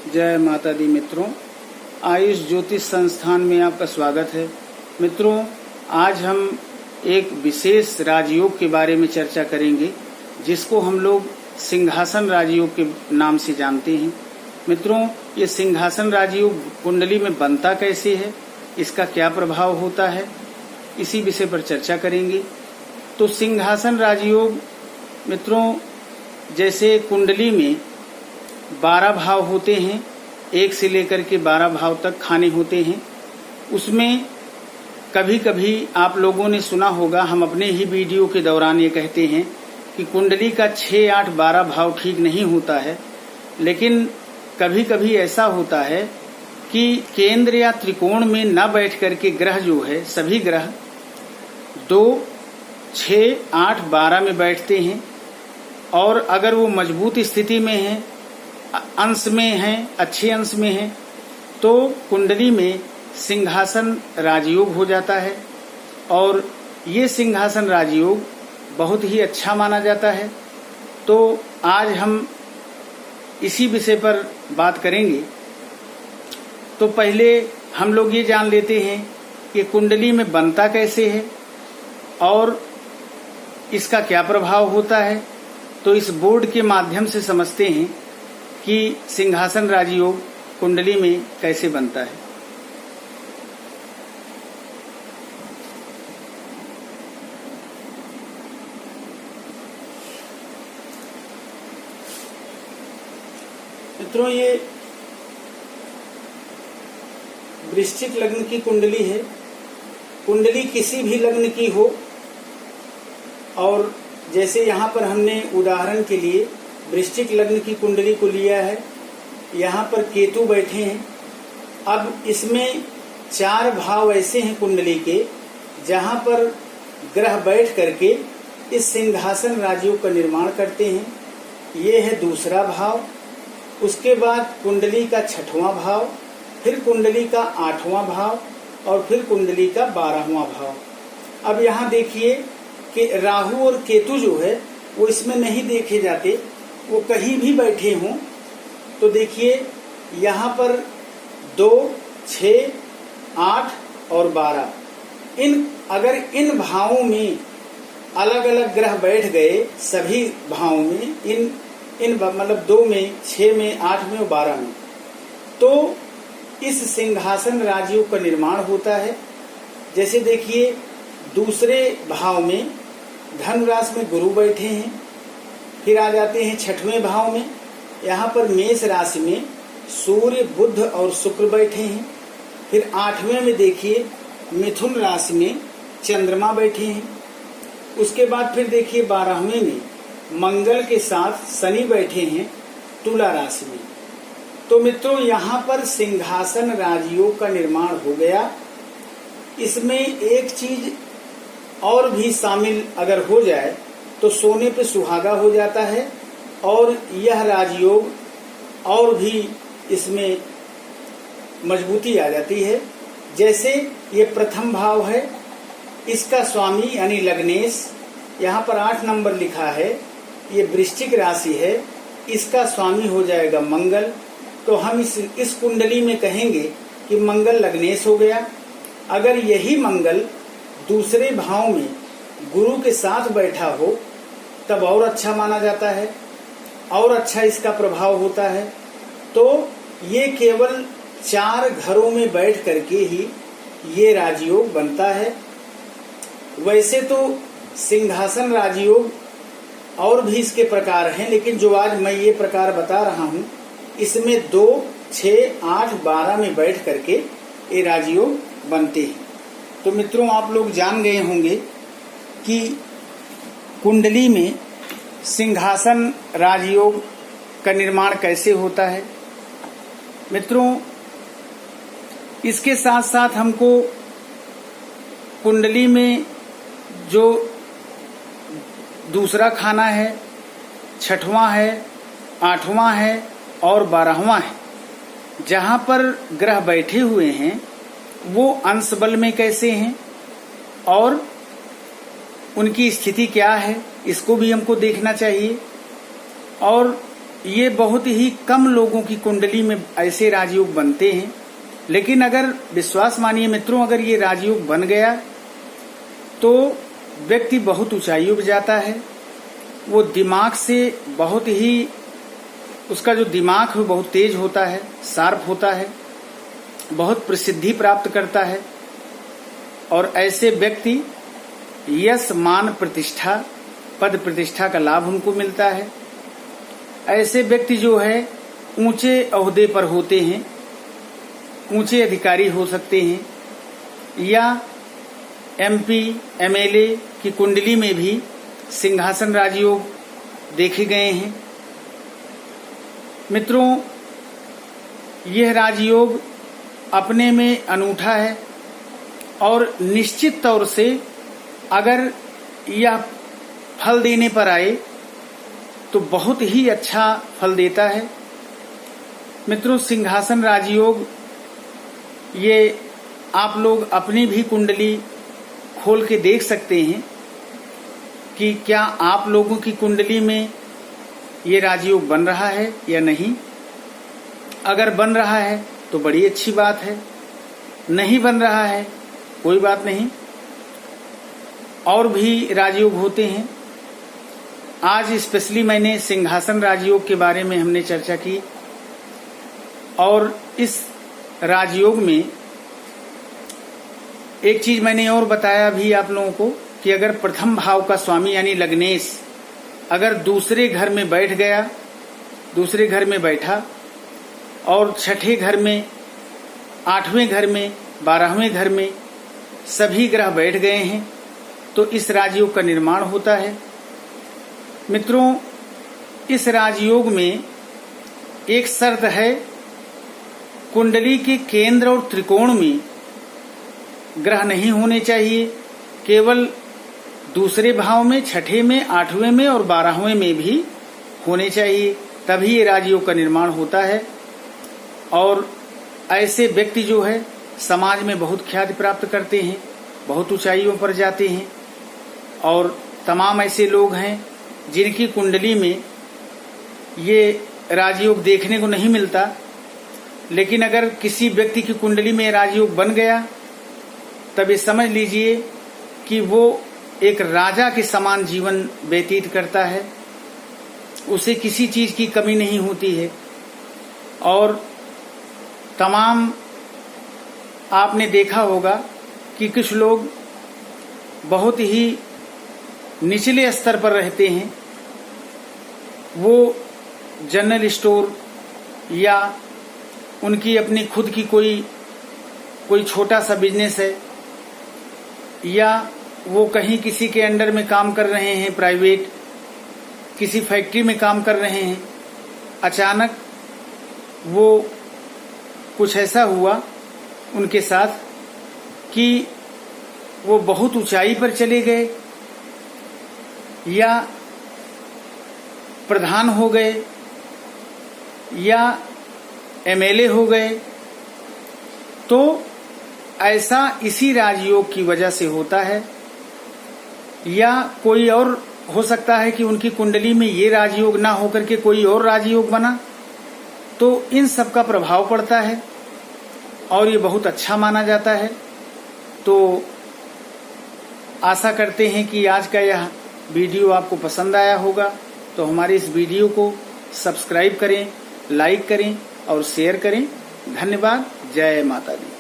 जय माता दी। मित्रों, आयुष ज्योतिष संस्थान में आपका स्वागत है। मित्रों, आज हम एक विशेष राजयोग के बारे में चर्चा करेंगे, जिसको हम लोग सिंहासन राजयोग के नाम से जानते हैं। मित्रों, ये सिंहासन राजयोग कुंडली में बनता कैसे है, इसका क्या प्रभाव होता है, इसी विषय पर चर्चा करेंगे। तो सिंहासन राजयोग मित्रों, जैसे कुंडली में 12 भाव होते हैं, 1 से लेकर के 12 भाव तक खाने होते हैं। उसमें कभी कभी आप लोगों ने सुना होगा, हम अपने ही वीडियो के दौरान ये कहते हैं कि कुंडली का 6, 8, 12 भाव ठीक नहीं होता है। लेकिन कभी कभी ऐसा होता है कि केंद्र या त्रिकोण में न बैठ करके ग्रह जो है, सभी ग्रह 2, 6, 8, 12 में बैठते हैं। और अगर वो मजबूत स्थिति में है, अंश में है, अच्छे अंश में है, तो कुंडली में सिंहासन राजयोग हो जाता है। और ये सिंहासन राजयोग बहुत ही अच्छा माना जाता है। तो आज हम इसी विषय पर बात करेंगे। तो पहले हम लोग ये जान लेते हैं कि कुंडली में बनता कैसे है और इसका क्या प्रभाव होता है। तो इस बोर्ड के माध्यम से समझते हैं कि सिंहासन राजयोग कुंडली में कैसे बनता है। मित्रों, ये वृश्चिक लग्न की कुंडली है। कुंडली किसी भी लग्न की हो, और जैसे यहाँ पर हमने उदाहरण के लिए वृश्चिक लग्न की कुंडली को लिया है। यहाँ पर केतु बैठे हैं। अब इसमें 4 भाव ऐसे हैं कुंडली के, जहाँ पर ग्रह बैठ करके इस सिंहासन राजयोग का निर्माण करते हैं। ये है दूसरा भाव। उसके बाद कुंडली का 6वां भाव, फिर कुंडली का 8वां भाव और फिर कुंडली का 12वां भाव। अब यहाँ देखिए कि राहु और केतु जो है वो इसमें नहीं देखे जाते, वो कहीं भी बैठे हों। तो देखिए यहाँ पर 2, 6, 8 और 12, अगर इन भावों में अलग अलग ग्रह बैठ गए, सभी भावों में, इन मतलब 2 में, 6 में, 8 में और 12 में, तो इस सिंहासन राजयोग का निर्माण होता है। जैसे देखिए दूसरे भाव में धनु राशि में गुरु बैठे हैं। फिर आ जाते हैं 6वें भाव में, यहाँ पर मेष राशि में सूर्य, बुध और शुक्र बैठे हैं। फिर 8वें में देखिए मिथुन राशि में चंद्रमा बैठे हैं। उसके बाद फिर देखिए 12वें में मंगल के साथ शनि बैठे हैं तुला राशि में। तो मित्रों, यहाँ पर सिंहासन राजयोग का निर्माण हो गया। इसमें एक चीज और भी शामिल अगर हो जाए तो सोने पे सुहागा हो जाता है, और यह राजयोग और भी इसमें मजबूती आ जाती है। जैसे ये प्रथम भाव है, इसका स्वामी यानी लग्नेश, यहाँ पर 8 नंबर लिखा है, ये वृश्चिक राशि है, इसका स्वामी हो जाएगा मंगल। तो हम इस कुंडली में कहेंगे कि मंगल लग्नेश हो गया। अगर यही मंगल दूसरे भाव में गुरु के साथ बैठा हो तब और अच्छा माना जाता है, और अच्छा इसका प्रभाव होता है। तो ये केवल 4 घरों में बैठ करके ही ये राजयोग बनता है। वैसे तो सिंहासन राजयोग और भी इसके प्रकार हैं, लेकिन जो आज मैं ये प्रकार बता रहा हूँ, इसमें 2, 6, 8, 12 में बैठ करके ये राजयोग बनते हैं। तो मित्रों, आप लोग जान गए होंगे कि कुंडली में सिंहासन राजयोग का निर्माण कैसे होता है। मित्रों, इसके साथ साथ हमको कुंडली में जो दूसरा खाना है, 6वां है, 8वां है और 12वां है, जहां पर ग्रह बैठे हुए हैं वो अंश बल में कैसे हैं और उनकी स्थिति क्या है, इसको भी हमको देखना चाहिए। और ये बहुत ही कम लोगों की कुंडली में ऐसे राजयोग बनते हैं। लेकिन अगर विश्वास मानिए मित्रों, अगर ये राजयोग बन गया तो व्यक्ति बहुत ऊंचाइयों पर जाता है। वो दिमाग से बहुत ही, उसका जो दिमाग है बहुत तेज होता है, शार्प होता है, बहुत प्रसिद्धि प्राप्त करता है। और ऐसे व्यक्ति यश मान प्रतिष्ठा, पद प्रतिष्ठा का लाभ उनको मिलता है। ऐसे व्यक्ति जो है ऊंचे ओहदे पर होते हैं, ऊंचे अधिकारी हो सकते हैं। या एमपी एमएलए की कुंडली में भी सिंहासन राजयोग देखे गए हैं। मित्रों, यह राजयोग अपने में अनूठा है और निश्चित तौर से अगर यह फल देने पर आए तो बहुत ही अच्छा फल देता है। मित्रों, सिंहासन राजयोग ये आप लोग अपनी भी कुंडली खोल के देख सकते हैं कि क्या आप लोगों की कुंडली में ये राजयोग बन रहा है या नहीं। अगर बन रहा है तो बड़ी अच्छी बात है, नहीं बन रहा है कोई बात नहीं। और भी राजयोग होते हैं। आज स्पेशली मैंने सिंहासन राजयोग के बारे में हमने चर्चा की। और इस राजयोग में एक चीज मैंने और बताया भी आप लोगों को कि अगर प्रथम भाव का स्वामी यानी लग्नेश अगर दूसरे घर में बैठ गया, दूसरे घर में बैठा और छठे घर में, आठवें घर में, 12वें घर में सभी ग्रह बैठ गए हैं तो इस राजयोग का निर्माण होता है। मित्रों, इस राजयोग में एक शर्त है, कुंडली के केंद्र और त्रिकोण में ग्रह नहीं होने चाहिए। केवल दूसरे भाव में, छठे में, 8वें में और 12वें में भी होने चाहिए, तभी ये राजयोग का निर्माण होता है। और ऐसे व्यक्ति जो है समाज में बहुत ख्याति प्राप्त करते हैं, बहुत ऊंचाइयों पर जाते हैं। और तमाम ऐसे लोग हैं जिनकी कुंडली में ये राजयोग देखने को नहीं मिलता, लेकिन अगर किसी व्यक्ति की कुंडली में राजयोग बन गया तब ये समझ लीजिए कि वो एक राजा के समान जीवन व्यतीत करता है, उसे किसी चीज की कमी नहीं होती है। और तमाम आपने देखा होगा कि कुछ लोग बहुत ही निचले स्तर पर रहते हैं, वो जनरल स्टोर या उनकी अपनी खुद की कोई छोटा सा बिजनेस है, या वो कहीं किसी के अंडर में काम कर रहे हैं, प्राइवेट किसी फैक्ट्री में काम कर रहे हैं। अचानक वो कुछ ऐसा हुआ उनके साथ कि वो बहुत ऊंचाई पर चले गए या प्रधान हो गए या एमएलए हो गए। तो ऐसा इसी राजयोग की वजह से होता है। या कोई और हो सकता है कि उनकी कुंडली में ये राजयोग ना होकर के कोई और राजयोग बना, तो इन सब का प्रभाव पड़ता है और ये बहुत अच्छा माना जाता है। तो आशा करते हैं कि आज का यह वीडियो आपको पसंद आया होगा। तो हमारे इस वीडियो को सब्सक्राइब करें, लाइक करें और शेयर करें। धन्यवाद। जय माता दी।